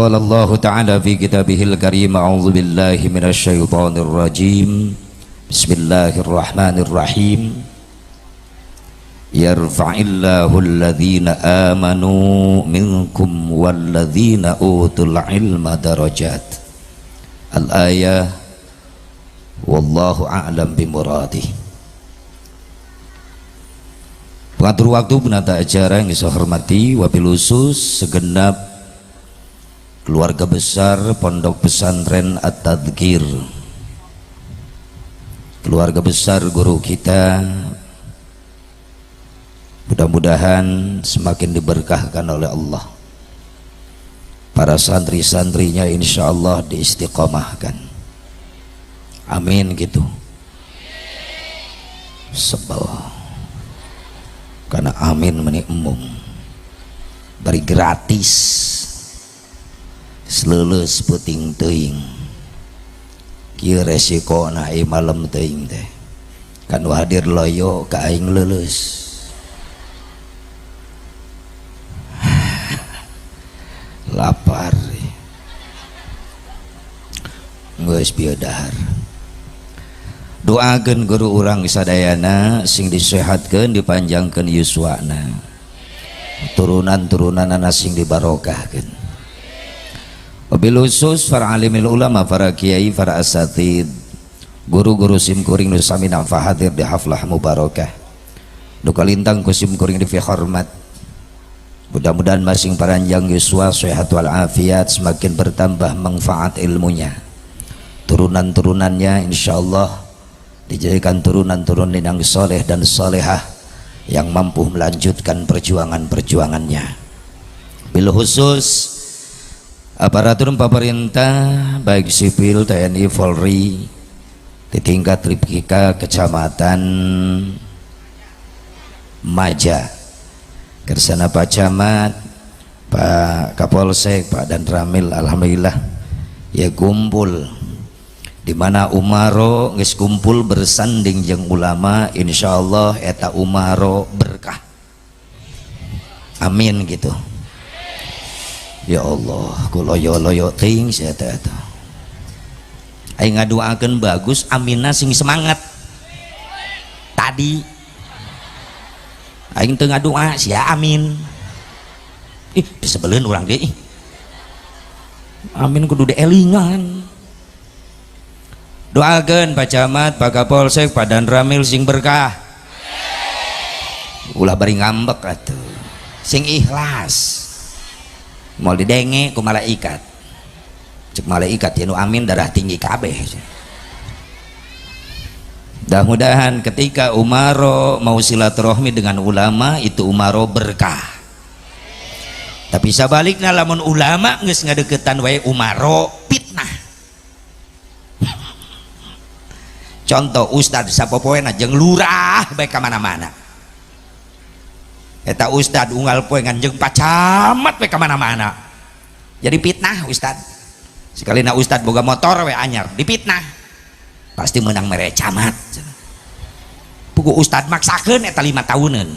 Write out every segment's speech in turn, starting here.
قال الله تعالى في كتابه الكريم أعوذ بالله من الشيطان الرجيم بسم الله الرحمن الرحيم يرفع الله الذين آمنوا منكم والذين أوتوا العلم درجات الآية والله أعلم بمراده. Pengatur waktu, penata acara yang saya hormati, wabil khusus segenap keluarga besar Pondok Pesantren At-Tadhkir, keluarga besar guru kita, mudah-mudahan semakin diberkahkan oleh Allah. Para santri-santrinya insya Allah diistiqomahkan, amin gitu. Sebel karena amin menikmum bari gratis seleles puting teuing kieu resiko na malam teuing teh kan hadir loyo ka aing leuleus lapar geus bieu dahar. Doakeun guru urang sadayana sing disehatkeun, dipanjangkeun yuswana, turunan-turunanna sing dibarokahkeun. Wabil khusus para alimil ulama, para kiai, para asatid, guru-guru simkuring nu sami nafah hadir di haflah mubarakah. Nu kalintang ku simkuring di hormat. Mudah-mudahan masing paranjang yuswa sehat wal afiat, semakin bertambah manfaat ilmunya. Turunan-turunannya insyaallah dijadikan turunan-turunan yang soleh dan solehah yang mampu melanjutkan perjuangan-perjuangannya. Bil khusus aparatur pemerintah baik sipil, TNI, Polri di tingkat Tripika Kecamatan Maja, Kersana Pak Camat, Pak Kapolsek, Pak Dan Ramil, alhamdulillah ya kumpul di mana umaro geus kumpul bersanding jeung ulama, insyaallah eta umaro berkah, amin gitu. Ya Allah ku loyo-loyo teuing sia eta aing ngadoakeun bagus, aminna sing semangat. Tadi aing teu ngadoa sia amin, disebeleun urang deui amin kudu dielingan. Doakeun Pak Camat, Pak Kapolsek, Pak Dan Ramil sing berkah, ulah bari ngambek atuh, sing ikhlas, mau didenge ku malaikat, cek malaikat ya nu amin darah tinggi kabeh. Mudah-mudahan ketika umaro mau silaturahmi dengan ulama itu umaro berkah. Tapi sabalikna lamun ulama geus ngadeukeutan wae umaro fitnah. Contoh ustad sapopoena jeung lurah bae ka mana-mana. Eta ustad unggal poe ngan jeung pacamat bae ka mana-mana. Jadi fitnah ustad. Sekalina ustad boga motor we anyar, dipitnah. Pasti menang mere camat. Pugu ustad maksakeun eta 5 tahuneun.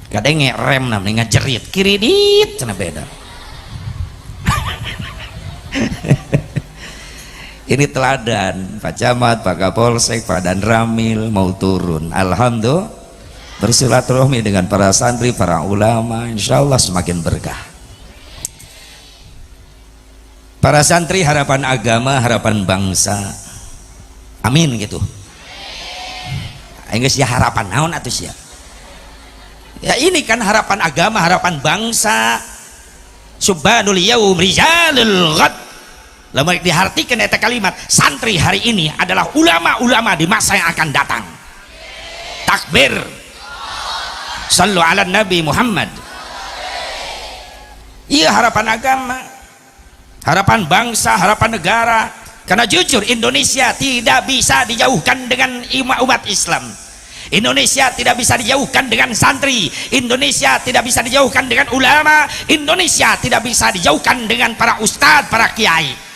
Kadenge rem namanya ngajerit, kiridit cenah beda. Ini teladan Pak Camat, Pak Kapolsek, Pak Dan Ramil mau turun, alhamdulillah bersilaturahmi dengan para santri, para ulama, insyaallah semakin berkah. Para santri harapan agama, harapan bangsa, amin gitu. Geus ya harapan naon atuh sia? Ya ini kan harapan agama, harapan bangsa. Subhanul yaum rijalul ghad. Lama dihartikan eta kalimat, santri hari ini adalah ulama-ulama di masa yang akan datang. Takbir, sallu ala Nabi Muhammad. Iya harapan agama, harapan bangsa, harapan negara. Karena jujur Indonesia tidak bisa dijauhkan dengan umat Islam. Indonesia tidak bisa dijauhkan dengan santri. Indonesia tidak bisa dijauhkan dengan ulama. Indonesia tidak bisa dijauhkan dengan para ustadz, para kiai.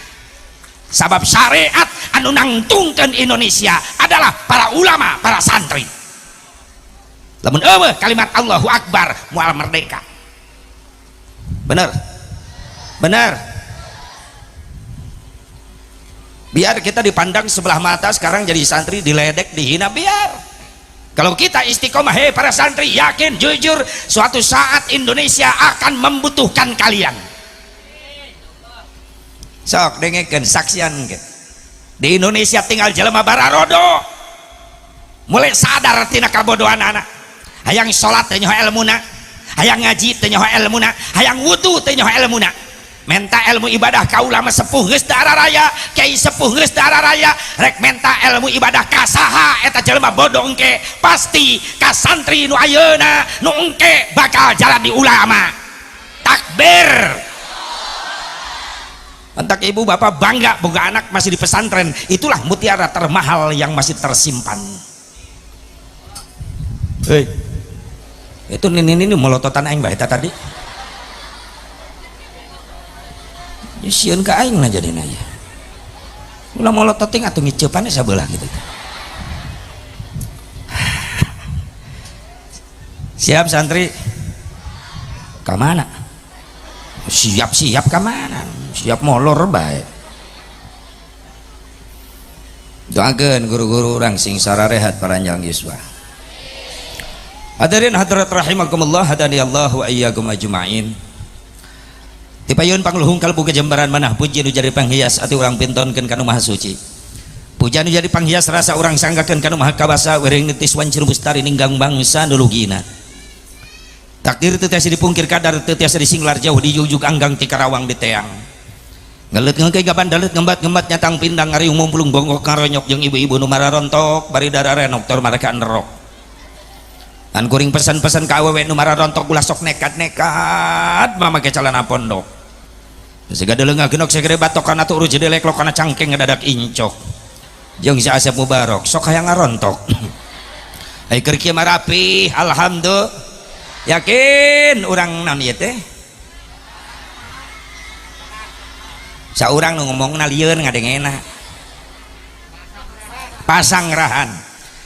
Sabab syariat anu nangtungkeun Indonesia adalah para ulama, para santri. Lamun eueuh kalimat Allahu Akbar moal merdeka. Bener? Bener? Biar kita dipandang sebelah mata sekarang jadi santri, diledek, dihina, biar. Kalau kita istiqomah, hei para santri, yakin jujur suatu saat Indonesia akan membutuhkan kalian. Sok dengekeun saksian ke. Di Indonesia tinggal jelema bararodo, mulai sadar tina kabodohan anak. Hayang salat teh nyoho ilmuna, hayang ngaji teh nyoho ilmuna, hayang wudu teh nyoho ilmuna. Menta ilmu ibadah ka ulama sepuh geus da raya, kiai sepuh geus da raya, rek menta ilmu ibadah ka saha eta jelema bodoh engke, pasti ka santri nu ayeuna nu engke bakal jalan di ulama. Takbir. Entak ibu bapak bangga boga anak masih di pesantren, itulah mutiara termahal yang masih tersimpan. Hei, itu ini molototan aing bae tadi. Sieun ka aing na jadina ya. Ulah molotot ting atuh ngiceupannya sabelah gitu. Siap santri? Ka mana? Siap ka mana? Siap molor bae. Doakeun guru-guru urang sing sararehat paranjang yuswa. Hadirin hadirat rahimakumullah, hadani Allah wa iyyakum ajmain. Tipayun pangluhung kalbu kejembaran manah puji nu jadi panghias ati urang pintonkeun kana maha suci. Puja nu jadi panghias rasa urang sanggakeun kana maha kawasa wering nitis wancir bustari ninggang bangsa nulugina. Takdir teu tiasa dipungkir kadar teu tiasa disinglar jauh di ujug anggang ti Karawang di teang. Ngeuleut ngeukeun gaban dalet ngembat-ngembat nyatang pindang ngariung mumpulung bongkok ngaronyok jeung ibu-ibu nu mararontok bari dara renok tor mareka nerok. An kuring pesan-pesan ka awewe nu mararontok ulah sok nekat-nekat mamake calana pondok. Segede leungah genok segede batokan atuh urus jedelek lokana cangkeng ngadadak incok. Jeung si Asep Mubarok sok hayang ngarontok. Ai keur kieu mah rapi, alhamdulillah. Yakin urang naon ieu teh? Saurang nu ngomongna lieun ngadengena. Pasangrahan.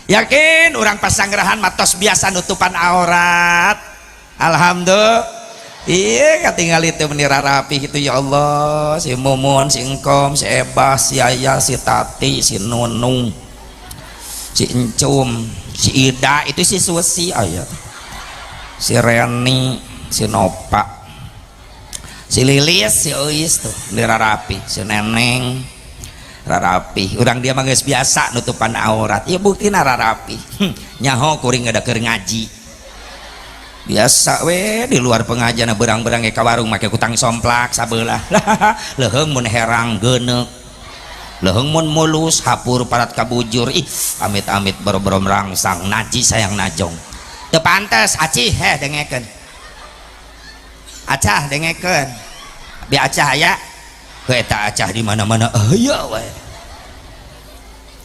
Yakin urang pasangrahan matos biasa nutupan aurat. Alhamdulillah. Iya katinggal itu menira rapi gitu ya Allah, si Mumun, si Engkom, si Ebah, si Ayah, si Tati, si Nunung, si Encum, si Ida, itu si Susi ayah, si Reni, si Nopa, si Lilis, si Uis tuh menira rapi, si Neneng rarapi, orang dia manggis biasa nutupan aurat, ya bukti rarapi, nyaho kuring ada keur ngaji biasa we di luar pengajian berang-berang ke warung make kutang somplak sabelah leheung mun herang geuneuk leheung mun mulus hapur parat kabujur ih amit-amit boro-boro merangsang najis sayang najong teu pantes acih dengekeun acah dengekeun bi acah aya heuh eta acah di mana-mana aya we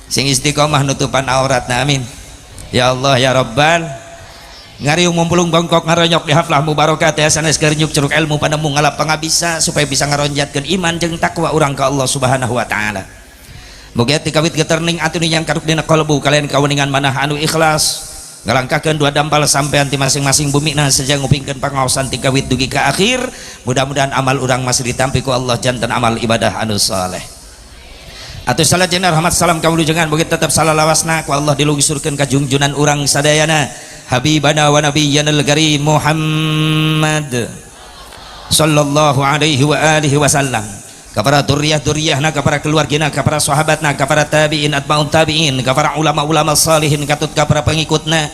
sing istiqomah nutupan auratna amin ya Allah ya Rabbal. Ngariung mumpulung bongkok ngaronyok di haflah mubarokat ya sanes keur nyuk curug ilmu panemu ngalap pangabisa supaya bisa ngaronjatkeun iman jeung takwa urang ka Allah Subhanahu wa taala. Mugia ti kawit geterning atuh yang karuk dina qalbu kalian kaweningan manah anu ikhlas ngalangkahkeun dua dampal sampean ti masing-masing bumina saja ngupingkeun pangaosan ti kawit dugi ka akhir. Mudah-mudahan amal urang masih ditampi ku Allah janten amal ibadah anu saleh. Atuh salat jeung rahmat salam kawulujengan mugi tetep salalawasna ku Allah dilungsurkeun ka junjunan urang sadayana Habibana wa nabiyyana al-karim Muhammad sallallahu alaihi wa alihi wasallam ka para duriyah-duriyahna ka para keluargana ka para sahabatna ka para tabi'in atba'ut tabi'in ka para ulama-ulama salihin katut ka para pengikutna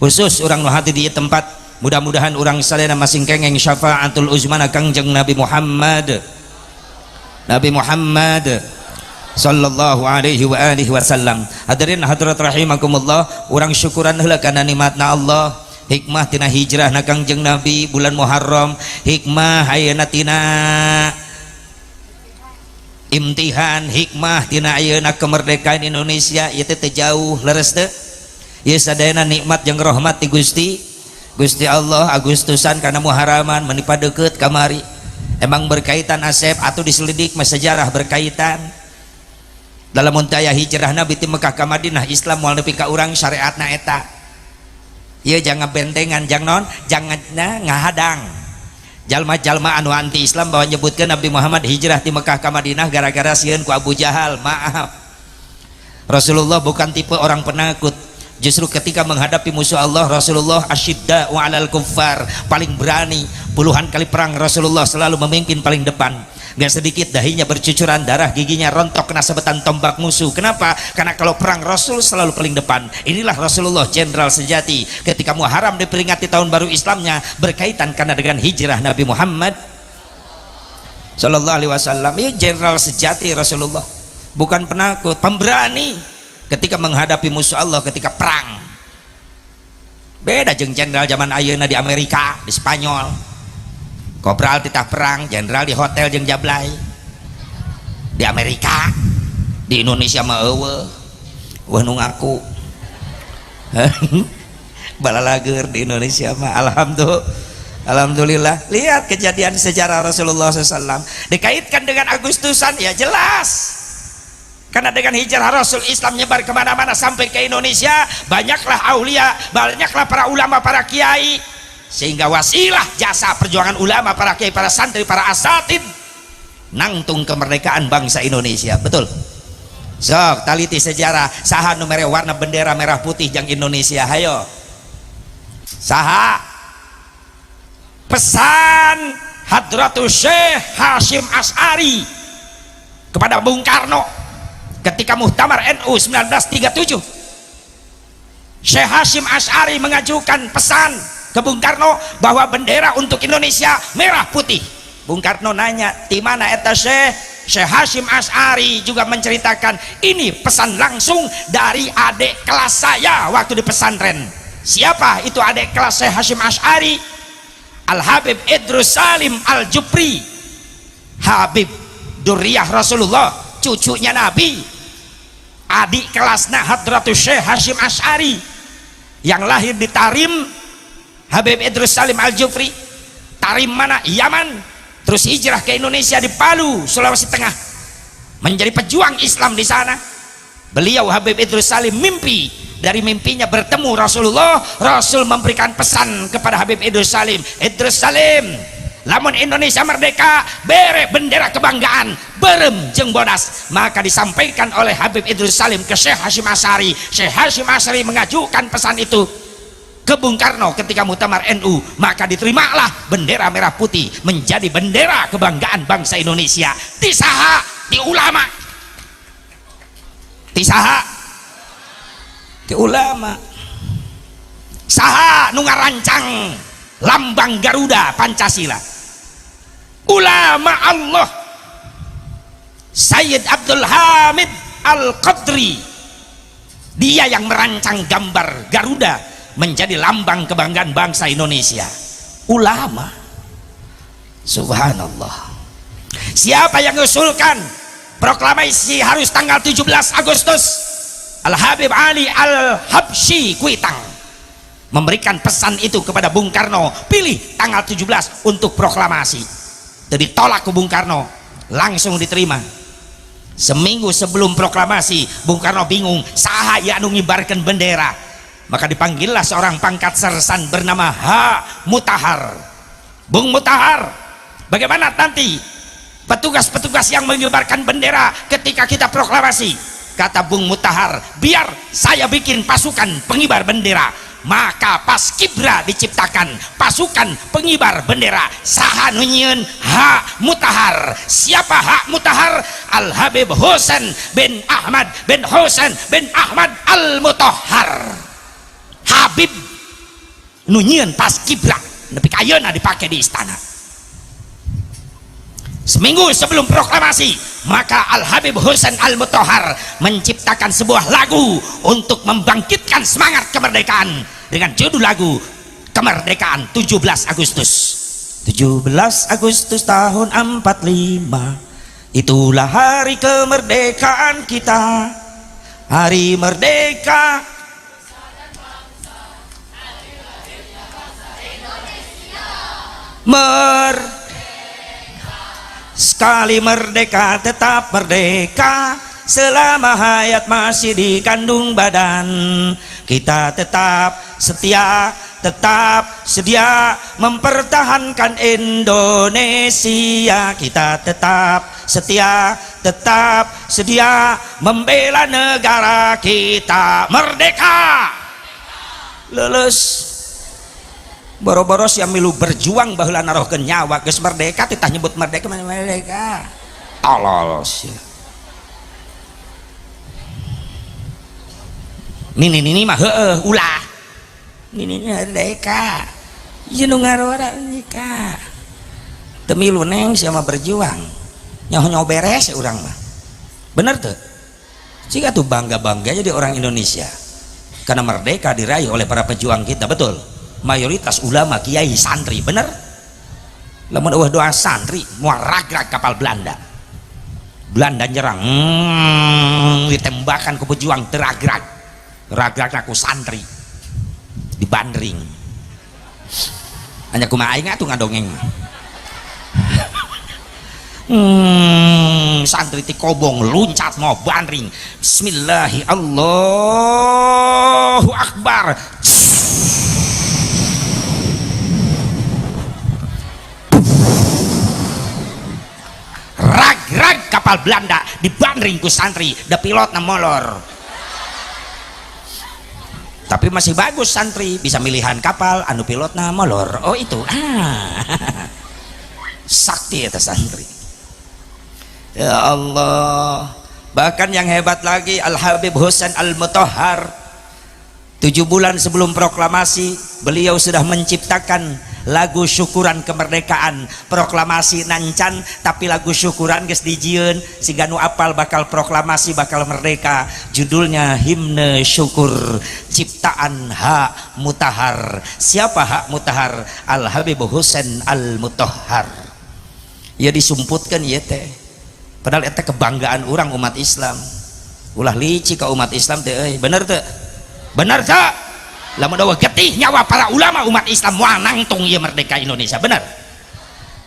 khusus urang nu hati di tempat mudah-mudahan urang sadayana masing kengeng syafaatul uzmana Kangjeng Nabi Muhammad sallallahu alaihi wa alihi wasallam. Hadirin hadirat rahimakumullah, urang syukuran heula kana nikmatna Allah, hikmah tina hijrah na Kangjeng Nabi bulan Muharram, hikmah ayeuna tina imtihan, hikmah tina ayeuna kemerdekaan Indonesia ieu teh jauh leres teh. Ieu sadayana nikmat jeung rahmat ti Gusti Allah Agustusan kana Muharraman menipa deukeut kamari. Emang berkaitan Asep atau diselidik mas sejarah berkaitan dalam muntaya hijrah Nabi ti Mekah ka Madinah Islam moal nepi ka urang syariatna eta ieu jangan bentengan jangan ngahadang jalma-jalma anu anti Islam bahwa nyebutkan Nabi Muhammad hijrah di Mekah ke Madinah gara-gara sieun ku Abu Jahal. Maaf, Rasulullah bukan tipe orang penakut. Justru ketika menghadapi musuh Allah, Rasulullah asyidda'u 'alal kuffar, paling berani. Puluhan kali perang Rasulullah selalu memimpin paling depan. Gak sedikit dahinya bercucuran darah, giginya rontok kena sabetan tombak musuh. Kenapa? Karena kalau perang Rasul selalu paling depan. Inilah Rasulullah, jenderal sejati. Ketika Muharram diperingati tahun baru Islamnya, berkaitan karena dengan hijrah Nabi Muhammad sallallahu alaihi wasallam. Ini jenderal sejati Rasulullah, bukan penakut, pemberani ketika menghadapi musuh Allah ketika perang. Beda jeung jenderal zaman ayeuna di Amerika, di Spanyol. Kopral titah perang, jenderal di hotel jeung jablay. Di Amerika, di Indonesia mah eueuh. Wah nu ngaku. Balalager di Indonesia mah alhamdulillah. Lihat kejadian sejarah Rasulullah SAW dikaitkan dengan Agustusan, ya jelas. Karena dengan hijrah Rasul, Islam nyebar kemana-mana sampai ke Indonesia. Banyaklah aulia, banyaklah para ulama, para kiai, sehingga wasilah jasa perjuangan ulama, para kiai, para santri, para asatid nangtung kemerdekaan bangsa Indonesia. Betul. Sok taliti sejarah saha nu mere warna bendera merah putih jang Indonesia. Hayo saha pesan Hadratus Syekh Hasyim Asy'ari kepada Bung Karno ketika Muktamar NU 1937. Syekh Hasyim Asy'ari mengajukan pesan ke Bung Karno bahwa bendera untuk Indonesia merah putih. Bung Karno nanya, di mana eta Syekh? Syekh Hasyim Asy'ari juga menceritakan, ini pesan langsung dari adik kelas saya waktu di pesantren. Siapa itu adik kelas Syekh Hasyim Asy'ari? Al-Habib Idrus Salim Al-Jupri, Habib Durriyah Rasulullah, cucunya Nabi, adik kelasnya Hadratus Syekh Hasyim Asy'ari yang lahir di Tarim. Habib Idrus Salim Al-Jufri, Tarim mana? Yaman. Terus hijrah ke Indonesia di Palu, Sulawesi Tengah, menjadi pejuang Islam di sana. Beliau Habib Idrus Salim mimpi, dari mimpinya bertemu Rasulullah. Rasul memberikan pesan kepada Habib Idrus Salim, Idrus Salim, lamun Indonesia merdeka, bere bendera kebanggaan, berem jeung bodas. Maka disampaikan oleh Habib Idrus Salim ke Syekh Hasyim Asy'ari. Syekh Hasyim Asy'ari mengajukan pesan itu ke Bung Karno ketika Muktamar NU, maka diterimalah bendera merah putih menjadi bendera kebanggaan bangsa Indonesia. Tisaha di ulama, tisaha di ulama, saha nu ngarancang lambang Garuda Pancasila? Ulama Allah, Sayyid Abdul Hamid Al-Qadri. Dia yang merancang gambar Garuda menjadi lambang kebanggaan bangsa Indonesia. Ulama, subhanallah. Siapa yang mengusulkan proklamasi harus tanggal 17 Agustus? Al-Habib Ali Al-Habsyi Kuitang memberikan pesan itu kepada Bung Karno, pilih tanggal 17 untuk proklamasi. Jadi tolak ke Bung Karno, langsung diterima. Seminggu sebelum proklamasi, Bung Karno bingung saha ya anu ngibarkeun bendera. Maka dipanggillah seorang pangkat sersan bernama H. Mutahar. Bung Mutahar, bagaimana nanti petugas-petugas yang mengibarkan bendera ketika kita proklamasi? Kata Bung Mutahar, biar saya bikin pasukan pengibar bendera. Maka Paskibra diciptakan, pasukan pengibar bendera. Saha nu nyieun? H. Mutahar. Siapa H. Mutahar? Al-Habib Husain bin Ahmad bin Husain bin Ahmad Al-Mutahhar. Habib nu nyieun Paskibra nepi ka ayeuna dipake di istana. Seminggu sebelum proklamasi, maka Al-Habib Husain Al-Mutahhar menciptakan sebuah lagu untuk membangkitkan semangat kemerdekaan dengan judul lagu Kemerdekaan 17 Agustus. 17 Agustus tahun 45, itulah hari kemerdekaan kita. Hari merdeka, sekali merdeka tetap merdeka, selama hayat masih dikandung badan. Kita tetap setia, tetap sedia mempertahankan Indonesia. Kita tetap setia, tetap sedia membela negara kita. Merdeka! Lulus boro-boro yang milu berjuang baheula narohkeun nyawa geus merdeka titah nyebut merdeka merdeka tolol sih. Nini mah heueuh ulah nini merdeka ieu nu ngarora nikah teu milu neng siapa berjuang nyaho beres urang mah bener tuh jika tuh bangga jadi orang Indonesia karena merdeka diraih oleh para pejuang kita. Betul, mayoritas ulama, kiai, santri. Bener, lamun eueuh doa santri moal ragrag kapal Belanda nyerang ditembakan ku pejuang teragrag aku santri di bandring hanya kumaha aing atuh ngadongeng santri ti kobong luncat mau bandring bismillahi Allahu akbar rag kapal Belanda dibandring ku santri da pilotna molor tapi masih bagus santri bisa milihan kapal anu pilotna molor. Oh itu sakti eta santri. Ya Allah, bahkan yang hebat lagi Al Habib Husain Al Mutahhar 7 bulan sebelum proklamasi beliau sudah menciptakan lagu syukuran kemerdekaan. Proklamasi nancan tapi lagu syukuran geus dijieun siga nu apal bakal proklamasi bakal merdeka. Judulnya Himne Syukur ciptaan Hak Mutahhar. Siapa Hak Mutahhar? Al Habib Husain Al Mutahhar. Ya disumputkan ieu teh. Padahal eta kebanggaan orang umat Islam. Ulah lici ka umat Islam teh euy. Bener teu? Bener teu? Lamun dawa getih nyawa para ulama umat Islam moal nangtung ieu merdeka Indonesia. Bener?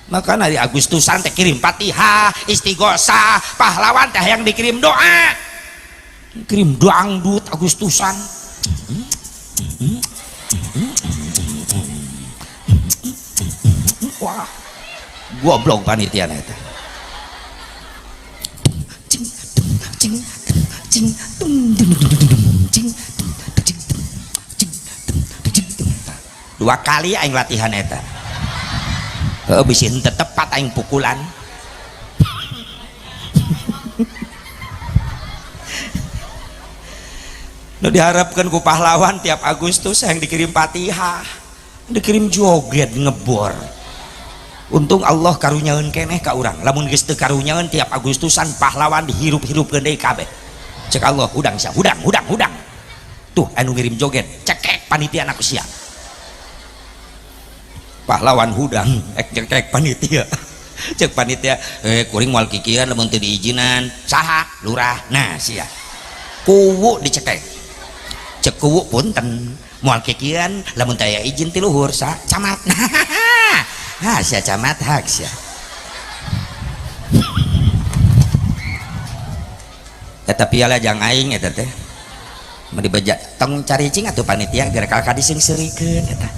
Makanya di Agustusan teh kirim Fatihah, Istighosah, pahlawan teh yang dikirim doa. Kirim dangdut Agustusan. Wah. Goblok panitia eta. Dua kali aing latihan eta bisa henteu tepat aing pukulan nu diharapkan ku pahlawan tiap Agustus yang dikirim Fatihah dikirim joget ngebor. Untung Allah karunyaeun keneh ka urang. Lamun geus teu karunyaeun tiap Agustusan pahlawan dihirup-hirupkeun deui kabeh. Cek Allah hudang sia hudang. Tuh anu ngirim joget cekek panitia aku sia. Pahlawan hudang cekek panitia. Cek panitia kuring moal kikian lamun teu diizinan saha lurah. Nah sia. Kuwu dicekek. Cek kuwu punten moal kikian lamun teu aya izin ti luhur sa camat. Ha sia camat hak sia. Eta piala jang aing eta teh. Mau dibaja tong cari cing atuh panitia gara kakak dising-serikeun eta.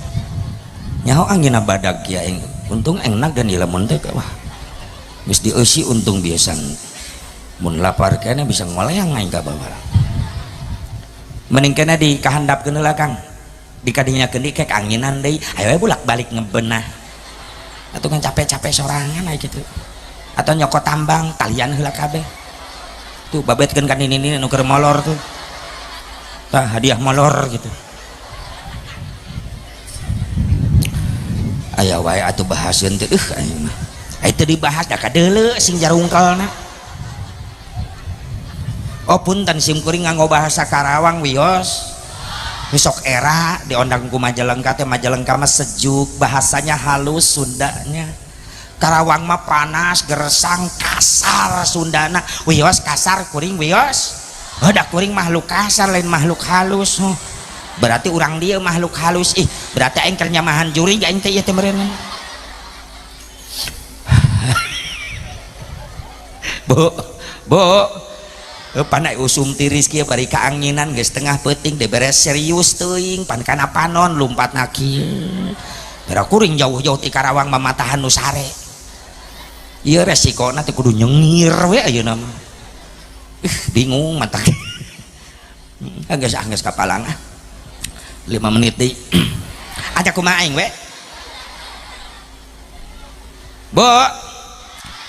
Nyaho anginna badag ya aing. Untung engnak dan lamun teh wah. Geus dieusi untung biasa. Mun lapar keneh bisa ngoleang aing ka bawah. Mending keneh dikahandapkeun heula Kang. Dikadinyakeun di kek anginan deui. Aya bolak-balik ngebenah. Atau kan capek-capek sorangan aja gitu atau nyokot tambang talian heula kabeh tuh babetkeun kan ini nu keur molor tuh tah hadiah molor gitu aya wae atuh bahaseun teh aing mah ai teu dibahas da kadeuleu sing jarungkelna. Oh punten sim kuring nganggo bahasa Karawang wios besok era diondang ku Majalengka teh Majalengka mah sejuk bahasanya halus Sundanya. Karawang mah panas gersang kasar Sundana wios kasar kuring wios da kuring makhluk kasar lain makhluk halus. Berarti urang dia makhluk halus berarti aing keur nyamahan juri aing teh ieu teh meureun. Bu panai usum tiris kieu bari kaanginan geus tengah peuting teh beres serius teuing pan kana panon lumpat na kieu bera kuring jauh-jauh ti Karawang mamatahan nu sare ieu resikona teh kudu nyengir we ayeuna mah bingung mata geus kapalang 5 menit deui aja kumaha aing we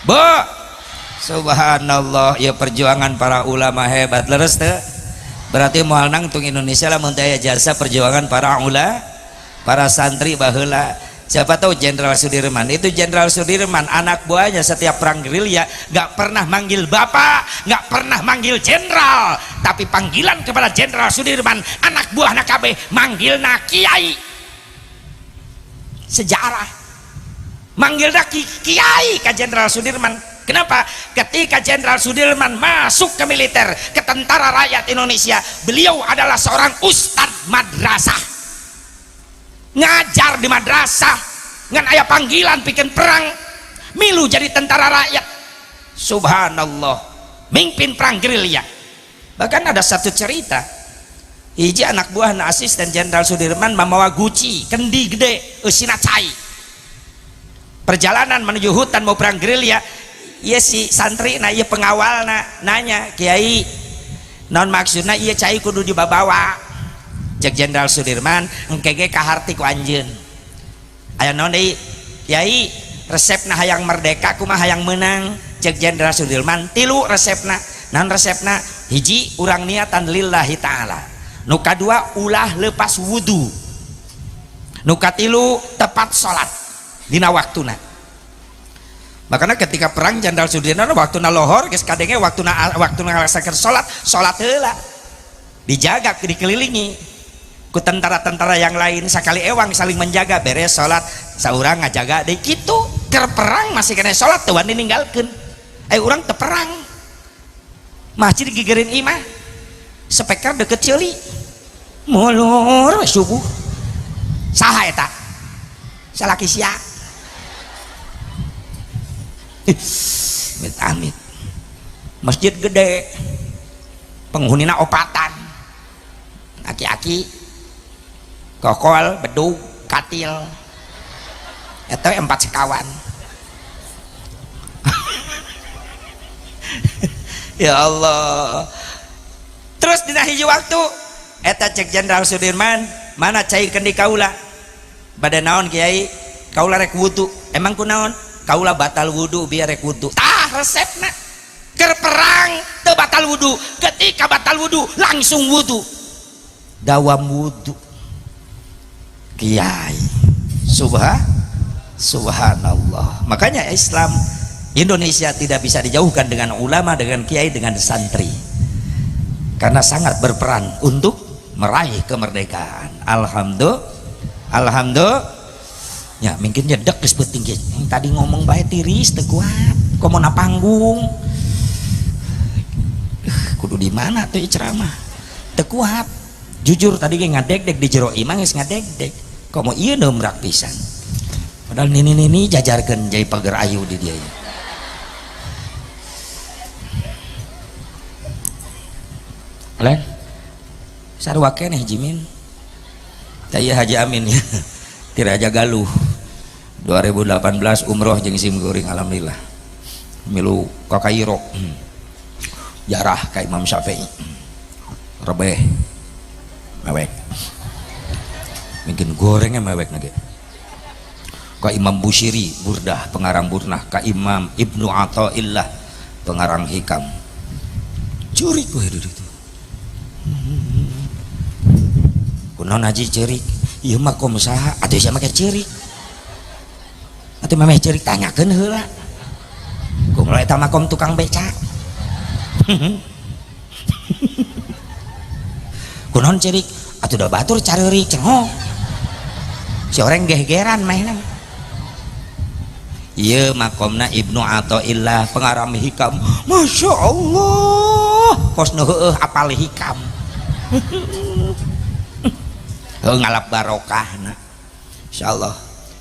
Bu subhanallah ya perjuangan para ulama hebat leres teh berarti moal nangtung Indonesia lah mun aya jasa perjuangan para para santri baheula siapa tahu Jenderal Sudirman itu Jenderal Sudirman anak buahnya setiap perang gerilya gak pernah manggil bapak gak pernah manggil jenderal tapi panggilan kepada Jenderal Sudirman anak buahna kabeh manggilna kiai sejarah manggilna kiai ka Jenderal Sudirman. Kenapa? Ketika Jenderal Sudirman masuk ke militer, ke tentara rakyat Indonesia, beliau adalah seorang ustadz madrasah, ngajar di madrasah, ngan aya panggilan bikin perang, milu jadi tentara rakyat. Subhanallah, mimpin perang gerilya. Bahkan ada satu cerita, hiji anak buah na asisten Jenderal Sudirman membawa guci, kendi gede, usina cai. Perjalanan menuju hutan mau perang gerilya. Iya si santri nah iya pengawal nanya Kiai non maksudnya iya cai kudu dibawa cek Jenderal Sudirman engkege kaharti ku anjeun aya non deui Kiai resepna hayang merdeka kumaha hayang menang cek Jenderal Sudirman 3 resepna non resepna hiji urang niatan lillahi ta'ala nu kadua ulah lepas wudu nu katilu tepat salat dina waktuna. Makanya ketika perang Jenderal Sudirman waktu na lohor geus kadenge waktu ngalaksanakeun salat heula dijaga dikelilingi ku tentara-tentara yang lain sakali ewang saling menjaga beres salat saurang ngajaga deui kitu keur perang masih kena salat teu wani ninggalkeun urang teu perang masjid gigireun imah speaker deket ceuli mulur subuh saha eta salaki sia amit masjid gede penghunina opatan aki-aki kokol bedug katil eta 4 sekawan ya Allah terus dina hiji waktu eta cek Jenderal Sudirman mana cairkeun di kaula bade naon Kiai kaula rek wudu emang kunaon kaulah batal wudu biar rek wudu tah resepna keur perang teu batal wudu ketika batal wudu langsung wudu dawam wudu Kiai subhanallah. Makanya Islam Indonesia tidak bisa dijauhkan dengan ulama, dengan kiai, dengan santri karena sangat berperan untuk meraih kemerdekaan. Alhamdulillah ya mungkin nyedek geus beuting ge tadi ngomong bae tiris teu kuat komo na panggung kudu di mana tuh ceramah teu kuat jujur tadi ge ngadeg-deg di jero imah geus ngadeg-deg komo ieu neumrak pisan padahal nini jajarkeun jai pager ayu di dieu Len sarua keneh Jimin taya Haji Amin ya Tiraja Galuh 2018 umroh jeung sim goreng alhamdulillah milu ka Kairo jarah ka Imam Syafi'i rebeh mewek mungkin gorengnya mewek nage ka Imam Busyiri Burdah pengarang Burnah ka Imam Ibnu Athaillah pengarang Hikam curik gue itu kunaon haji curik iya mah kom saha atuh sia make ceurik atuh mah ceurik tanyakeun heula kumaha eta mah kom tukang beca kunaon ceurik atuh da batur careurik cenah si orang gegeran mainan ieu makomna Ibnu Athaillah pengarang Hikam Masya Allah kosna heueuh apal Hikam ngalap barokahna insyaallah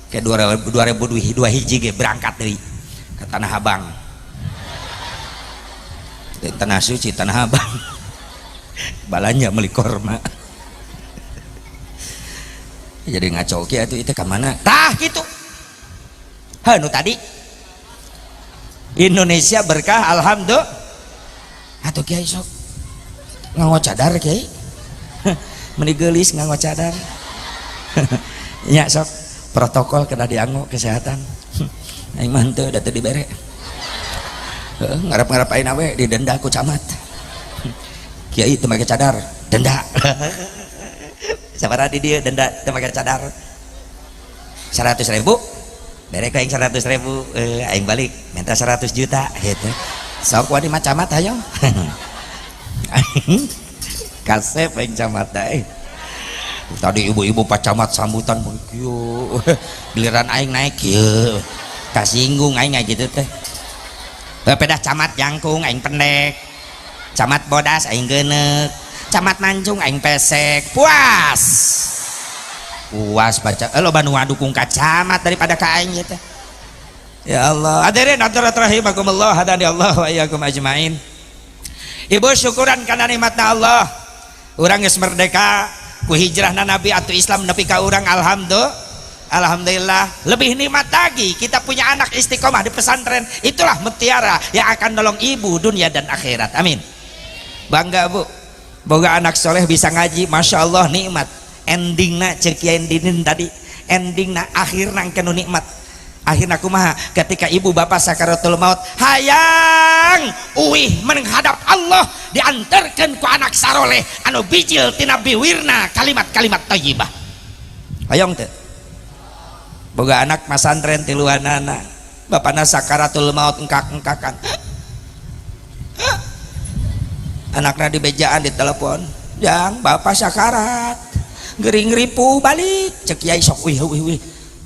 ke 2002 hiji ge berangkat deui ke Tanah Abang tanah suci tanah abang balanya meli korma jadi ngaco kieu atuh itu ka mana tah gitu nu tadi Indonesia berkah alhamdulillah atuh kiai sok nganggo cadar kiai meni geulis nganggo cadar nya sok protokol kena dianggo kesehatan aing mah henteu da teu dibere ngarep-ngarepain awe didenda ku camat kiai teu make cadar denda sabaraha di dieu denda teu make cadar 100.000 bere ku aing 100.000 aing balik minta 100 juta gitu sok wani mah camat hayo aing kasep aing camat dae tadi ibu-ibu pak camat sambutan kieu giliran aing naik kieu kasinggung aing gitu teh pedah camat jangkung aing pendek camat bodas aing geuneuk camat mancung aing pesek puas baca lo banu dukung ka camat daripada ka aing teh ya Allah hadirin hadirat rahimakumullah hadani Allah wa iyyakum ajmain ibu syukuran kana nikmatna Allah urang geus merdeka ku hijrahna Nabi atau Islam nepi ka urang alhamdulillah lebih nikmat lagi kita punya anak istiqomah di pesantren itulah mutiara yang akan nolong ibu dunia dan akhirat amin bangga bu boga anak soleh bisa ngaji masya Allah nikmat endingna cek endingin tadi endingna akhirna kenu nikmat akhirna kumaha ketika ibu bapak sakaratul maut hayang uih menghadap Allah diantarkan ku anak saroleh anu bijil tina biwirna kalimat-kalimat thayyibah hayang teh boga anak masantren tiluanana bapana sakaratul maut engkak-engkakan anakna di bejaan di telepon jang bapak sakarat gering ripuh balik cek yai sok wih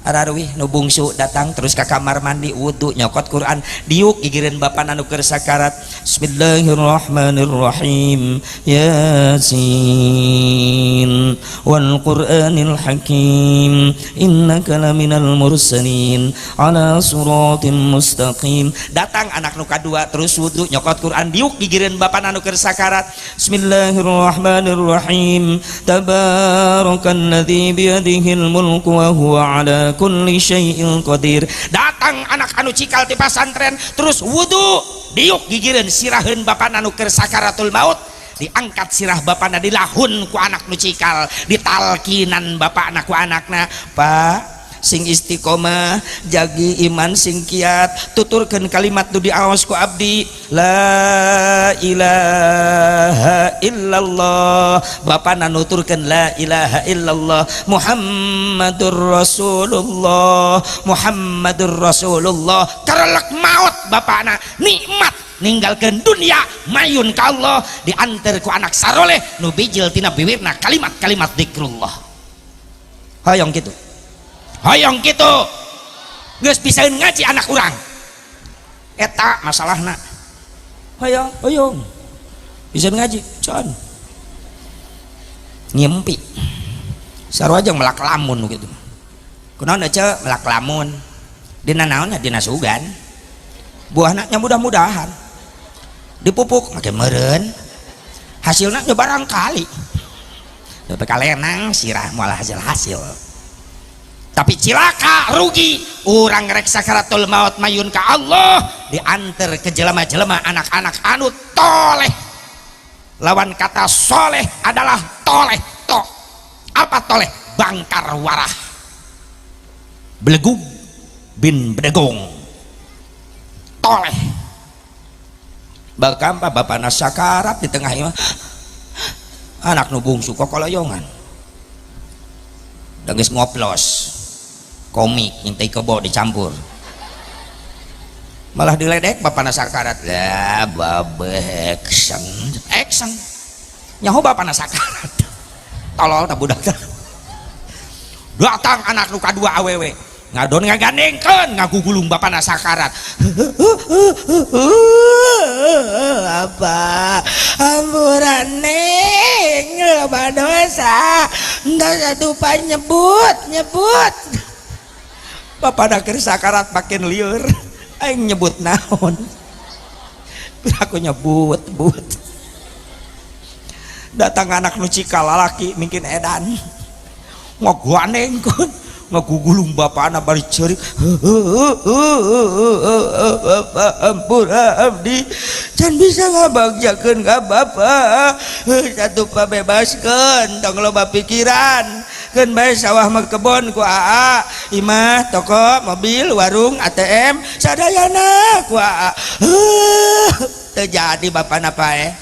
araruih nu bungsu datang terus ke kamar mandi wudu nyokot Quran diuk gigireun bapa anu keur sakarat bismillahirrahmanirrahim yasin wal qur'anil hakim innaka laminal mursalin ala siratim mustaqim datang anak nu kadua terus wudu nyokot Quran diuk gigireun bapa anu keur sakarat bismillahirrahmanirrahim tabarakalladzi biyadihil mulku wa huwa ala kulli syai'in qadir datang anak anu cikal di pesantren terus wudu diuk gigireun siraheun bapana anu keur sakaratul maut diangkat sirah bapana dilahun ku anak nu cikal ditalkinan bapana ku anakna pak sing istiqomah jagi iman sing kiat tuturkeun kalimat nu diaos ku abdi la ilaha illallah bapana nuturkeun la ilaha illallah Muhammadur Rasulullah karelek maut bapana nikmat ninggalkeun dunia mayun ka Allah diantar ku anak saroleh nu bijil tina bibirna kalimat-kalimat zikrullah hoyong kitu hoyong gitu geus pisaeun ngaji anak urang eta masalahna hoyong pisaeun ngaji can ngimpi sarua jeung melak lamun gitu kunaon ece melak lamun dina naonnya dina sugan buahna nya mudah-mudahan dipupuk make meureun hasilna nya barangkali teu kalenang sirah moal hasil tapi cilaka rugi urang rek sakaratul maut mayun ka Allah diantar ke jelema-jelema anak-anak anu toleh lawan kata soleh adalah toleh apa toleh bangkar warah belegug bin bedegong toleh bakampa bapana sakarat di tengah imah anak nu bungsu kokoloyongan da geus ngoplos komik intai kebo dicampur malah diledek bapana sakarat lah babeh eksen nyaho bapana sakarat tolol tak budak datang anak nu kadua awewe ngadon ngagandengkeun ngagugulung bapana sakarat apa ampuran neng loba dosa dupa nyebut bapak dakir sakarat makin liur aing nyebut naon aku nyebut datang anak nu cikal lalaki mungkin edan ngaguanengkeun ngagugulung bapana bari ceurik ampura abdi can bisa ngabagjakeun ka bapa satu pabebaskeun tong loba pikiran keun bae sawah mah kebon ku aa imah toko mobil warung ATM sadayana ku aa teu jadi bapana pae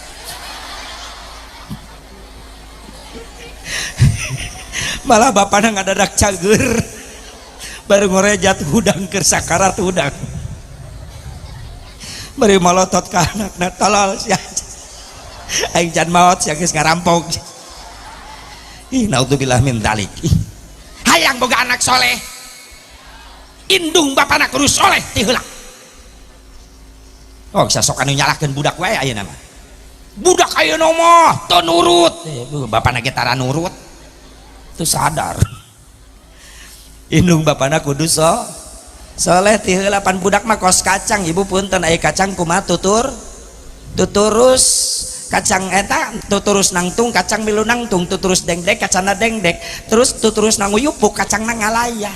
malah bapana ngadadak cager baru ngorejat hudang keur sakarat hudang bari malotot ka anakna tolol sia aing can maot sia geus ngarampok ih naudzubillah min dzalik hayang boga anak soleh indung bapana kudu soleh ti heula oh bisa sok anu nyalahkeun budak wae ayeuna mah budak ayeuna mah teu nurut bapana ge tara nurut itu sadar indung bapana kudu soleh ti heula pan budak mah kos kacang ibu punten aya kacang kumaha tuturus kacang eta tuturus nangtung kacang milu nangtung tuturus dengdek kacana dengdek terus tuturus nanguyupuk kacangna ngalayah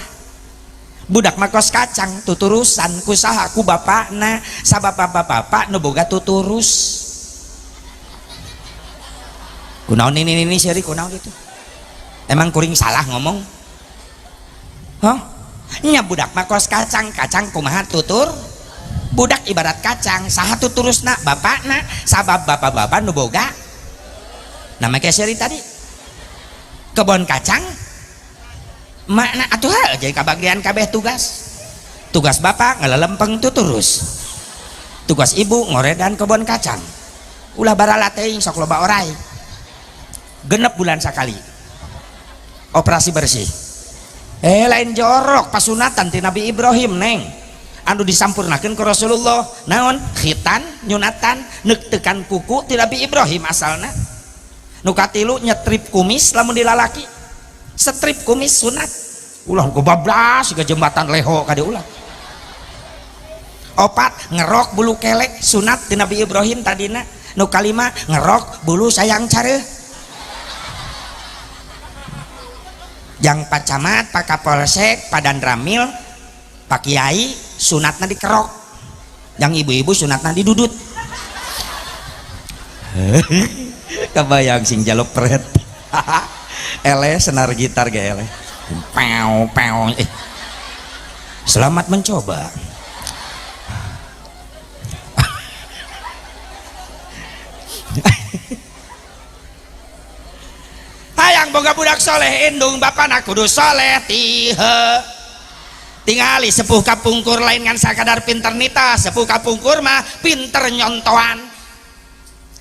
budak mah kos kacang tuturusan kusaha ku bapakna sabapa-bapa nu boga tuturus kunaon ini seri kunaon gitu emang kuring salah ngomong nya budak mah kos kacang kumaha tutur budak ibarat kacang saha tuturusna bapakna sabab bapak-bapak nu boga nama keseri tadi kebon kacang makna atuh jadi kabagian kabeh tugas bapak ngelelempeng tuturus tugas ibu ngoredan kebon kacang ulah barala teuing sok loba oray genep bulan sakali operasi bersih lain jorok pasunatan ti Nabi Ibrahim neng anu disampurnakeun ku Rasulullah naon khitan nyunatan nektekan kuku ti Nabi Ibrahim asalna nu katilu nyetrip kumis lamun di lalaki setrip kumis sunat ulah gobablas ke jembatan leho kade ulah opat ngerok bulu kelek sunat ti Nabi Ibrahim tadina nu kalima ngerok bulu sayang careuh Jang Pak Camat, Pak Kapolsek, Pak Danramil, Pak Kiai sunatna dikerok yang ibu-ibu sunatna didudut kebayang sing jaluk peret ele senar gitar ge ele pew selamat mencoba hayang boga budak soleh indung bapana kudu soleh tihe tingali sepuh kapungkur lain ngan sakadar pinter nita sepuh kapungkur mah pinter nyontoan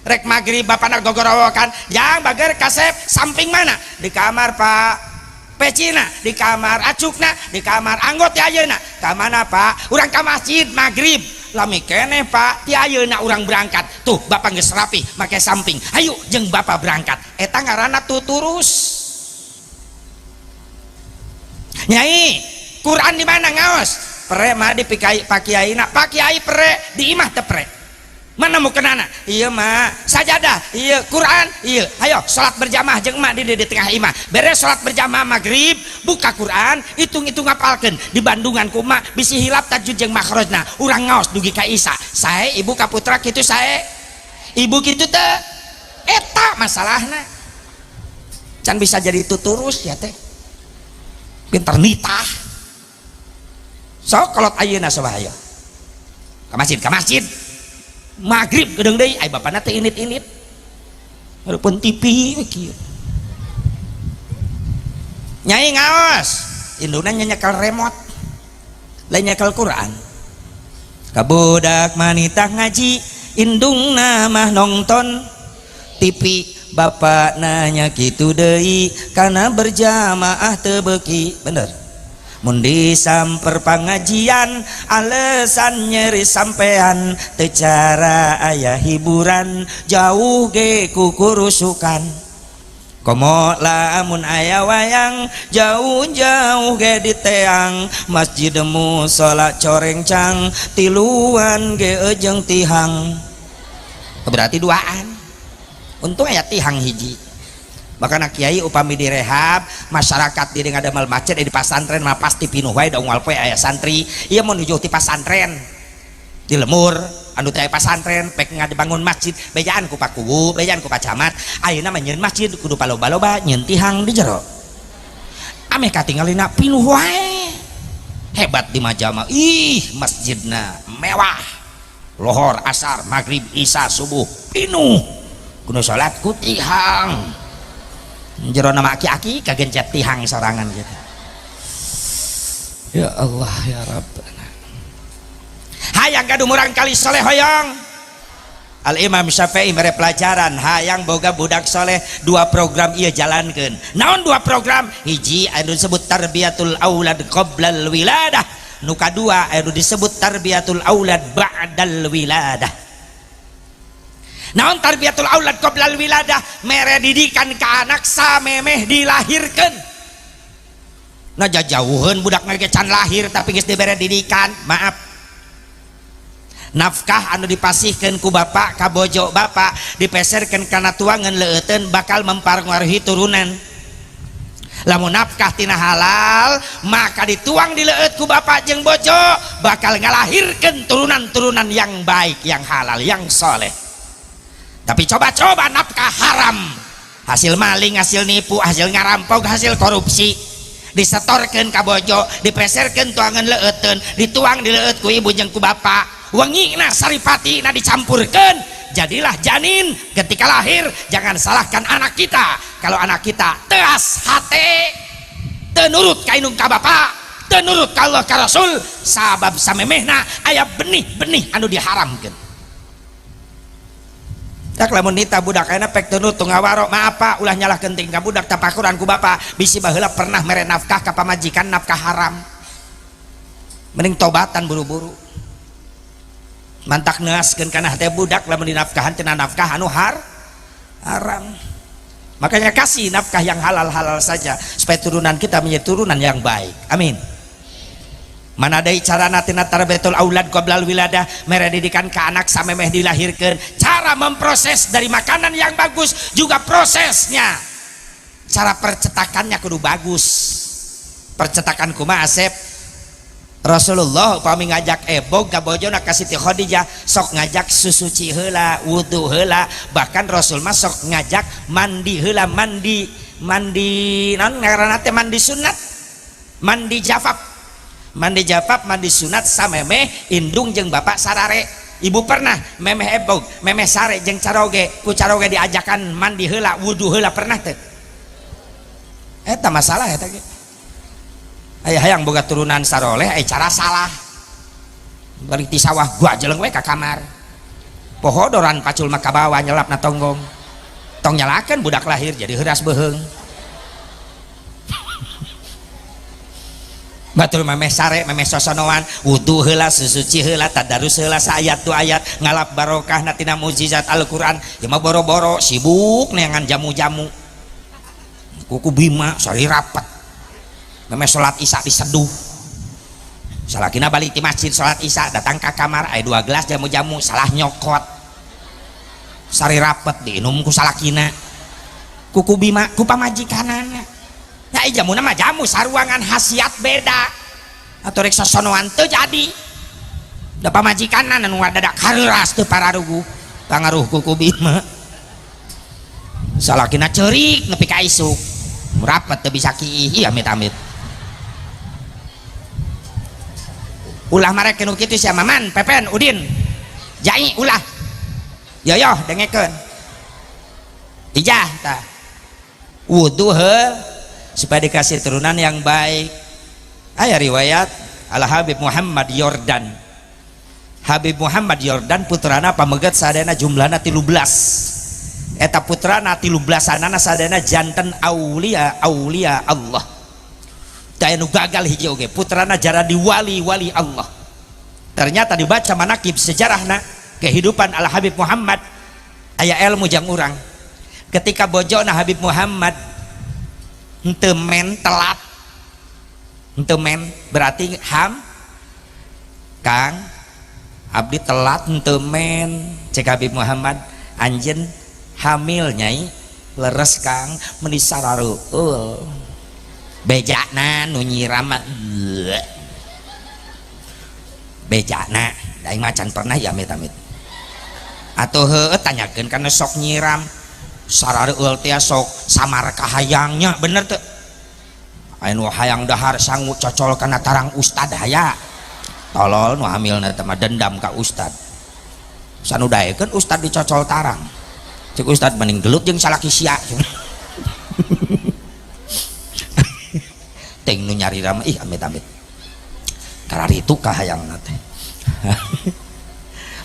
rek maghrib bapana gogorowokan jang bager kasep samping mana di kamar Pak Pecina di kamar acukna di kamar anggota ayeuna ka mana Pak urang ka masjid maghrib lami keneh Pak ti ayeuna urang berangkat tuh bapak geus rapi make samping ayo jeung bapak berangkat eta ngaranna tuturus nyai Quran di mana ngaos pere mah di Pak Kiaina Pak Kiai pere di imah teu pere mana mau kenana iya mah sajadah iya Quran iya ayo sholat berjamaah jeung emak di tengah imah beres sholat berjamaah maghrib buka Quran hitung-hitung ngapalkeun di Bandungan ku emak bisi hilap tajwid jeung makhrajna urang ngaos dugi ka Isa sae ibu ka putra kitu sae ibu kitu teh eta masalahna can bisa jadi tuturus ya teh pinter nitah sok kolot ayeuna sabah ayo ka masjid maghrib gedeng deui ai bapana teh init-init hareupeun TV kieu nyai ngaos induna nyekel remote lain nyekel Quran kabudak manitah ngaji indungna mah nongton TV bapak nanya kitu deui kana berjamaah teu beuki bener mun disamper pangajian alesan nyeri sampean teu cara aya hiburan jauh ge kukurusukan komo lamun aya wayang jauh-jauh ge di teang masjid musola corengcang tiluan ge ejeng tihang berarti duaan. Untung aya tihang hiji. Makanya kiai upami direhab masyarakat di dengan damel masjid di pasantren mah pasti pinuh wae da unggal poe aya santri ieu mun nuju ti pasantren di lemur anu teh pasantren pek ngabangun masjid bejaan ku pakubu bejaan ku pacamat ayeuna mah nyeun masjid kudu paloba-loba nyeun tihang di jero ame katingalina pinuh wae hebat di majama ih masjidna mewah lohor asar maghrib isya subuh pinuh kudu salat ku tihang jero nama aki-aki kagencet tihang sorangan gitu. Ya Allah ya Rabbana. Hayang kadumurang kali soleh hoyong. Al Imam Syafi'i mere pelajaran hayang boga budak soleh dua program ieu jalankeun. Naon dua program? Hiji anu disebut tarbiyatul aulad qoblal wiladah. Nu kadua anu disebut tarbiyatul aulad ba'dal wiladah. Naon tarbiyatul aulad qoblal wiladah mere didikan ka anak samemeh dilahirkeun. Nah jauheun budak ge can lahir tapi geus dibere didikan, maaf. Nafkah anu dipasihkeun ku bapak ka bojo bapak dipeserkeun kana tuangan leueteun bakal mempengaruhi turunan. Lamun nafkah tina halal maka dituang di leueut ku bapak jeung bojo bakal ngalahirkeun turunan-turunan yang baik, yang halal, yang soleh. Tapi coba-coba nafkah haram, hasil maling, hasil nipu, hasil ngarampok, hasil korupsi disetorkeun ka bojo, dipeserkeun tuangan leueteun, dituang di leueut ku ibu jeung ku bapak, wengina saripatina dicampurkeun, jadilah janin. Ketika lahir jangan salahkan anak kita kalau anak kita teas hate, teu nurut ka indung ka bapak, teu nurut ka Allah ka Rasul, sabab samemehna aya benih-benih anu diharamkeun. Tak lamun nita budak ayeuna pek teu nutu ngawaro maaf Pak ulah nyalahkeun ting ka budak tapakuran ku bapak bisi baheula pernah mere nafkah ka pamajikan nafkah haram. Mending tobatan buru-buru. Mantak neaskeun kana hate budak lamun dinafkahan tina nafkah anu haram. Makanya kasih nafkah yang halal-halal saja supaya turunan kita menjadi turunan yang baik. Amin. Mana ada carana tina tarbiyatul aulad qoblal wiladah mere didikan ka anak samemeh dilahirkeun, cara memproses dari makanan yang bagus juga prosesnya, cara percetakannya kudu bagus. Percetakan kumaha Asep? Rasulullah upami ngajak ebog ka bojona ka Siti Khadijah sok ngajak susuci heula, wudu heula, bahkan Rasul mah sok ngajak mandi heula, mandi naon ngaranna teh mandi sunat, mandi jafaf. Mandi jafaf, mandi sunat samemeh indung jeung bapak sarare. Ibu pernah memeh ebog, memeh sare jeung caroge, ku caroge diajakan mandi heula, wudu heula pernah teu? Eta masalah eta ge. Aya hayang boga turunan saroleh cara salah. Bari ti sawah gua jeleng we ka kamar. Pohodoran pacul mah ka bawah nyelapna tonggong. Tong nyalakeun budak lahir jadi heuras beheung. Batul memeh sare memeh sosonoan wudu heula susuci heula tadarus heula saayat tu ayat ngalap barokah tina mukjizat Al-Qur'an ya mah boro-boro sibuk neangan jamu-jamu kuku bima sari rapat memeh salat isya diseduh salakina balik ti masjid salat isya datang ka kamar aya 2 gelas jamu-jamu salah nyokot sari rapat diinum ku salakina kuku bima ku pamajikanana. Ya jamuna mah jamu saruangan khasiat beda atau rek sosonoan teu jadi da pamajikanna anu ngadadak hareuras teu pararugu pangaruh kuku bima salakina ceurik nepi ka isuk rapat teu bisa kiih ieu amit-amit ulah marek nu kitu sia Maman Pepen Udin Jai ulah yoyo dengekeun ijah tah wudu heul supaya dikasih turunan yang baik. Aya riwayat ala Habib Muhammad Yordan. Habib Muhammad Yordan putrana pamegat sadayana jumlahna 13. Eta putrana 13anana sadayana janten aulia Allah. Da anu gagal hiji oge putrana jaradi wali Allah. Ternyata dibaca manakib sejarahna kehidupan al Habib Muhammad aya ilmu jang urang. Ketika bojona Habib Muhammad henteu men telat henteu men berarti Kang abdi telat henteu men cek Habib Muhammad anjen hamil nyai leres Kang meni sarareul bejana nu nyiram bejana aing macan pernah ya amit-amit atuh heueuh tanyakeun kana sok nyiram sarareul teh sok samar kahayangnya bener teu anu hayang dahar sanggup cocol kana tarang ustad haya tolol nu hamilna teh mah dendam ka ustad sanudaekeun ustad dicocol tarang cek ustad mending gelut jeung salaki sia ting nu nyari rama ih amit-amit karari itu kahayangna teh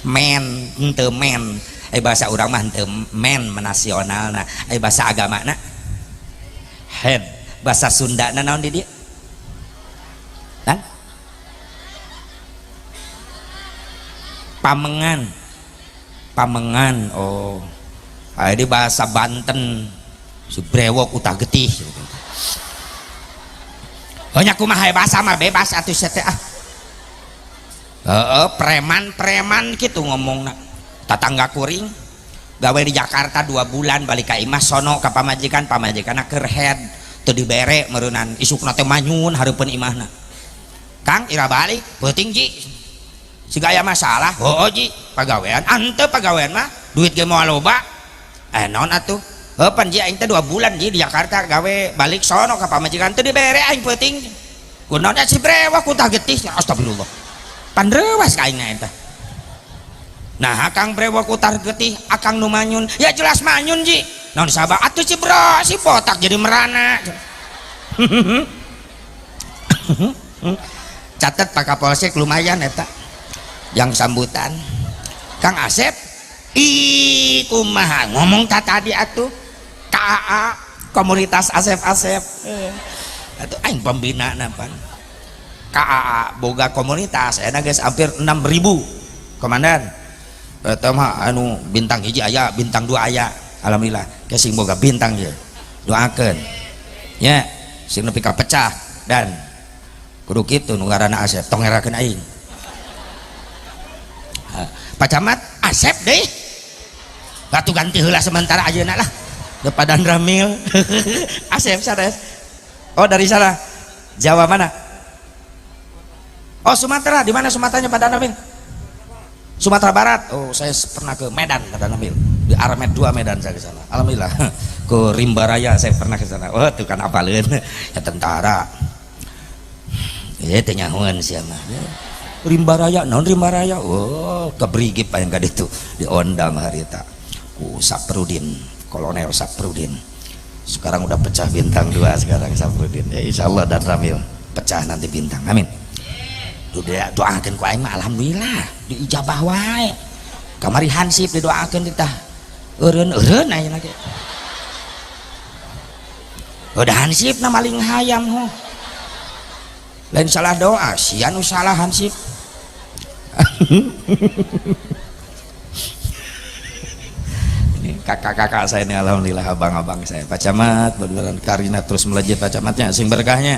men henteu men bahasa urang mah henteu men nasionalna bahasa agamana head bahasa Sundana naon di dieu dan pamengan oh di bahasa Banten subrewok utah getih banyak kumaha bahasa mah bebas atuh teh preman gitu ngomongna tatangga kuring gawe di Jakarta 2 bulan balik ka imah sono ka pamajikanna keur head teu dibere meureunnan isukna teh manyun hareupeun imahna Kang ira balik peuting ji siga aya masalah ji pagawean anteu pagawean mah duit ge moal loba naon atuh pan ji aing teh 2 bulan ji di Jakarta gawe balik sono ka pamajikan teu dibere aing peuting kunaon si brewok utah getih astagfirullah pandrewas ka aing eta nah akang brewok utah getih akang nu manyun ya jelas manyun ji naon sabab atuh si bro si botak jadi merana catet Pak Kapolsek lumayan eta yang sambutan Kang Asep kumaha ngomong tadi atuh KAA komunitas Asep atuh aing pembina napan KAA boga komunitas enak guys hampir 6.000 komandan eta mah anu bintang hiji aya bintang 2 aya alhamdulillah ke sing boga bintang ye doakeun nya sing nepi ka pecah dan kudu kitu nu ngaranna Asep tong ngerakeun aing Pak Camat Asep deh batu ganti heula sementara ajeuna lah depan Ramil Asep sanes oh dari sana Jawa mana oh Sumatera di mana Sumateranya Pak Ramil Sumatera Barat oh saya pernah ke Medan Pak Ramil di Armet 2 Medan saya ke sana alhamdulillah ke Rimba Raya saya pernah ke sana oh itu kan apaleun ya tentara teh nyahoan sia mah Rimba Raya non Rimba Raya oh kebrigip aya ka ditu diondang harita Saprudin Kolonel Saprudin sekarang udah pecah bintang 2 sekarang Saprudin ya insyaallah dan Ramil pecah nanti bintang amin doakeun ku aing mah alhamdulillah diijabah wae kamari hansip didoakeun ditah eureun ayeuna ge udah hansip na maling hayam ho lain salah doa sia nu salah hansip kakak-kakak saya ini alhamdulillah abang-abang saya Pak Camat beneran Karina terus melejit Pak Camatnya sing berkahnya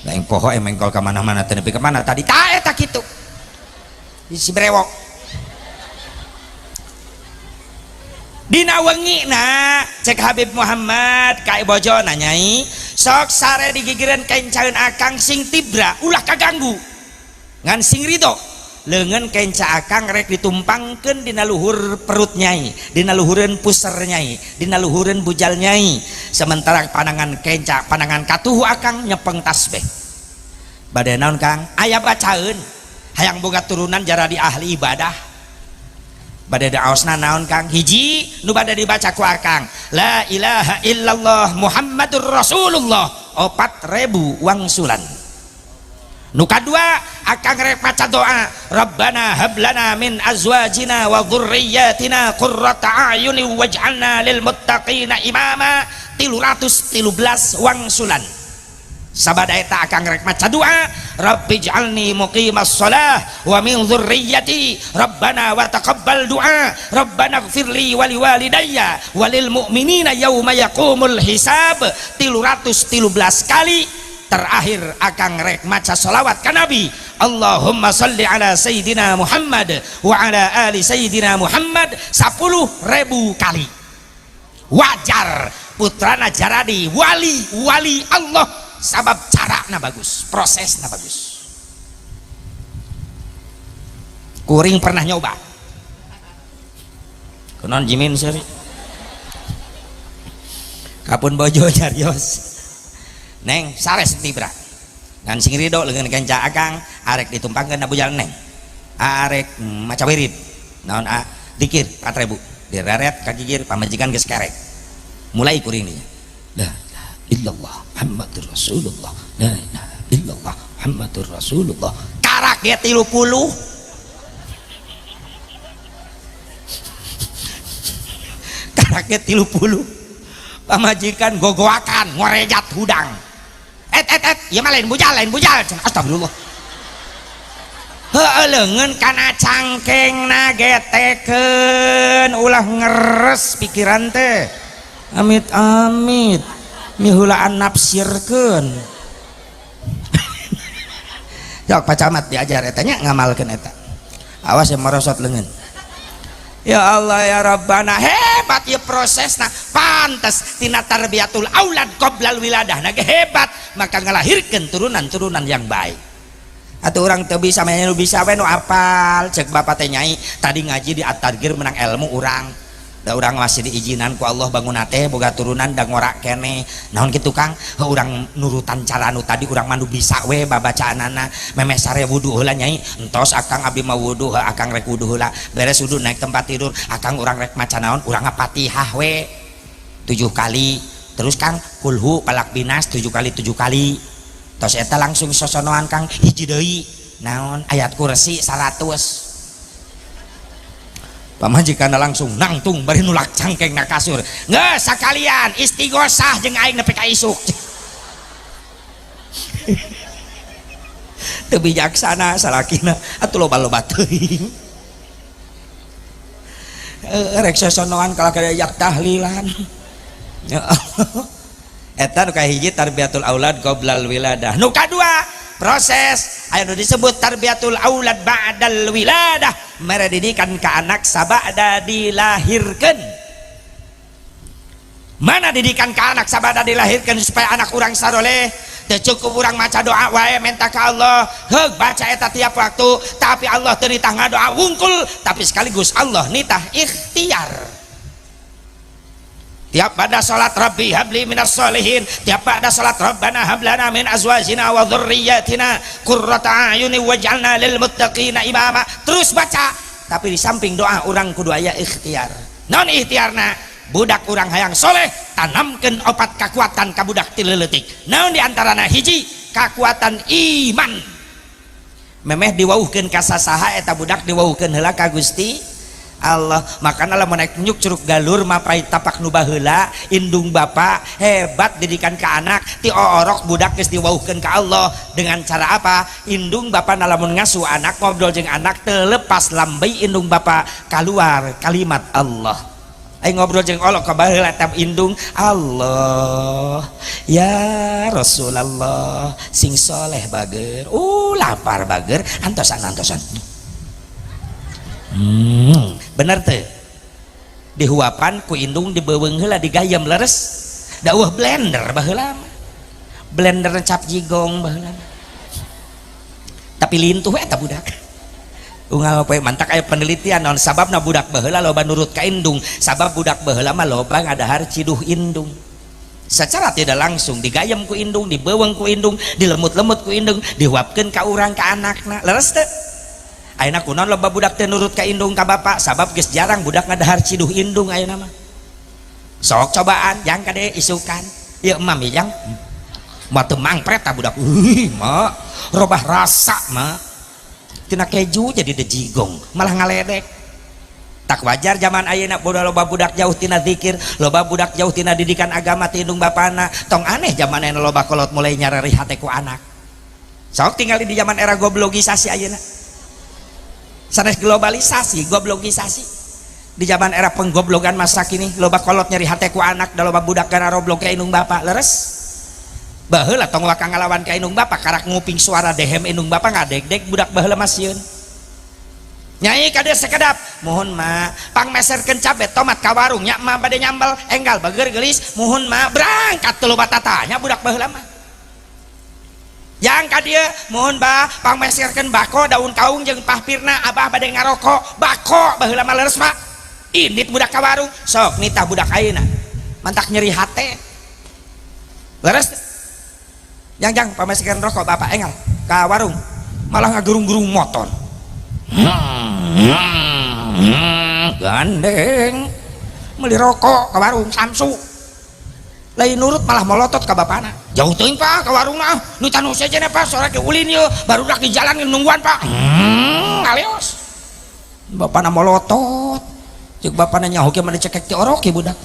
yang poho mengkol kemana-mana tenepi kemana tadi tak gitu si brewok dina wengi na cek Habib Muhammad kai bojo nanyai sok sare digigireun kencaeun akang sing tibra ulah kaganggu ngan sing ridho leungeun kenca akang rek ditumpangkeun dina luhur perut nyai dina luhureun puser nyai dina luhureun bujal nyai sementara panangan kenca panangan katuhu akang nyepeng tasbih bade naon Kang aya bacaeun hayang boga turunan jara di ahli ibadah bade daosna naon Kang hiji nu bade dibaca ku akang la ilaha illallah Muhammadur Rasulullah 4.000 wangsulan nu kadua akang rek maca doa Rabbana hablana min azwajina wa dzurriyyatina qurrata a'yunin waj'alna lil muttaqina imama 313 wangsulan sabada eta akang rek maca doa Rabbij'alni muqimas shalah wa min dzurriyyati Rabbana wa taqabbal du'a Rabbana ighfirli wa liwalidayya walil mu'minina yauma yaqumul hisab 313 kali terakhir akang rek maca sholawat ka Nabi, Allahumma sholli ala Sayyidina Muhammad wa ala ali Sayyidina Muhammad 10.000 kali. Wajar putrana jaradi wali Allah, sabab carana bagus, prosesna bagus. Kuring pernah nyoba kunon jimin seri kapun bojo jarios neng sares tibra ngan sing ridho leungeun kenca akang arek ditumpangkeun na bujal neng arek maca wirid naon dikir 4.000 direret ka gigir pamajikan geus kerek mulai kuring nih la ilaha illallah Muhammadur Rasulullah la ilaha illallah Muhammadur Rasulullah karak ge 30 karak ge 30 pamajikan gogoakan ngorejat hudang ya mah lain bujal astagfirullah heueuh leungeun kana cangkengna getekeun ulah ngeres pikiran teh amit mihulaan nafsirkeun sok pacamat diajar eta nya ngamalkeun eta awas yang merosot leungeun. Ya Allah ya Rabbana, hebat ya prosesna, pantas tina tarbiyatul aulad qoblal wiladah nage hebat, maka ngelahirkan turunan-turunan yang baik. Atuh orang teu bisa mah nu bisa we nu apal, cek bapak teh nyai tadi ngaji di at-targir menang ilmu urang. Da urang masih diizinan ku Allah bangun teh boga turunan da ngorak kene. Naon kitu Kang? Urang nurutan cara nu tadi urang mah nu bisa we babacaanana. Memeh sare wudu heula nyai. Entos akang abdi mah wudu, akang rek wudu heula. Beres wudu naik tempat tidur, akang urang rek maca naon? Urang Fatihah we 7 kali. Terus Kang kulhu palak binas 7 kali 7 kali. Tos eta langsung sosonoan Kang hiji deui. Naon? Ayat kursi 100. Pamajikan langsung nangtung bari nulak cangkeng na kasur nggak sakalian istighosah jeung aing nepi ka isuk teu bijaksana salakina atuh loba-loba teuing rek sosonoan kala kayak tahlilan ya Allah eta nu kahiji tarbiyatul aulad qoblal wiladah. Nu kadua proses anu disebut tarbiyatul aulad ba'dal wiladah, mere didikan ke anak sabada dilahirkan. Mana didikan ke anak sabada dilahirkan supaya anak urang saroleh teu cukup urang maca doa wae minta ka Allah heug baca eta tiap waktu, tapi Allah teu nitah ngadoa wungkul, tapi sekaligus Allah nitah ikhtiar. Tiap pada salat Rabbi habli minas solihin, tiap pada salat Rabbana hablana min azwajina wa dzurriyyatina qurrata a'yuni waj'alna lil muttaqina imama. Terus baca, tapi di samping doa urang kudu aya ikhtiar. Naon ikhtiarna? Budak urang hayang soleh tanamkeun opat kakuatan ka budak ti leuletik. Naon di antarana? Hiji, kakuatan iman. Memeh diwauhkeun ka sasaha eta budak diwauhkeun heula ka Gusti Allah. Makanya lah menaik nyuk curug galur mapai tapak nu baheula indung bapa hebat didikan ke anak ti orok budak geus diwauhkeun ka Allah dengan cara apa? Indung bapa nalamun ngasuh anak ngobrol jeung anak teu lepas lambai indung bapa keluar kalimat Allah. Ai ngobrol jeung Allah ka baheula tab indung Allah ya Rasulullah sing soleh bager lapar bager antosan bener teh dihuapan ku indung dibeuweung heula digayem leres daweuh blender baheula blender cap jigong baheula tapi lintuh eta budak unggal poe mantak aya penelitian naon sababna budak baheula loba nurut ka indung, sabab budak baheula mah loba ngadahar ciduh indung secara tidak langsung digayem ku indung, dibeuweung ku indung, dilemut-lemut ku indung, dihuapkeun ka urang ka anakna leres teh. Ayeuna kunaon loba budak teh nurut ka indung ka bapak, sabab geus jarang budak ngadahar ciduh indung ayeuna mah. Sok cobaan jang kade isukan. Ieu emam jang. Mah teu mangpret ta budak. Mah robah rasa mah. Tina keju jadi dejigong, malah ngaledek. Tak wajar zaman ayeuna loba budak jauh tina zikir, loba budak jauh tina didikan agama ti indung bapana. Tong aneh zaman ayeuna loba kolot mulai nyarari hate ku anak. Sok tinggal di zaman era goblogisasi ayeuna. Sanes globalisasi, goblogisasi di zaman era penggoblogan masa kini loba kolot nyari hate ku anak da loba budak gara roblog ka indung bapak leres baheula tong waka ngalawan ka indung bapak karak nguping suara dehem indung bapak ngadeg-deg budak baheula masieun nyai kade sekedap mohon ma pang meserkeun cabe tomat ka warung nya mah bade nyambel enggal bager gelis mohon ma berangkat teu loba tatanya budak baheula mah yang ka dieu mohon ba pang meserkeun bako daun kaung jeung pahpirna abah bade ngarokok bako baheula mah leres pak indit budak ka warung sok nitah budak ayeuna mantak nyeri hate leres jang pamasekeun rokok bapak enggal ka warung malah ngagerung-gerung motor gandeng meuli rokok ka warung Samsu lain nurut malah molotot ka bapana jauh teuing pak ka warungna nu tanu sejenna pak sore ke ulin yeuh barudak di jalan nungguan pak ngaleos bapana molotot ceuk bapana nyaho ge mah dicekek ti orok ya budak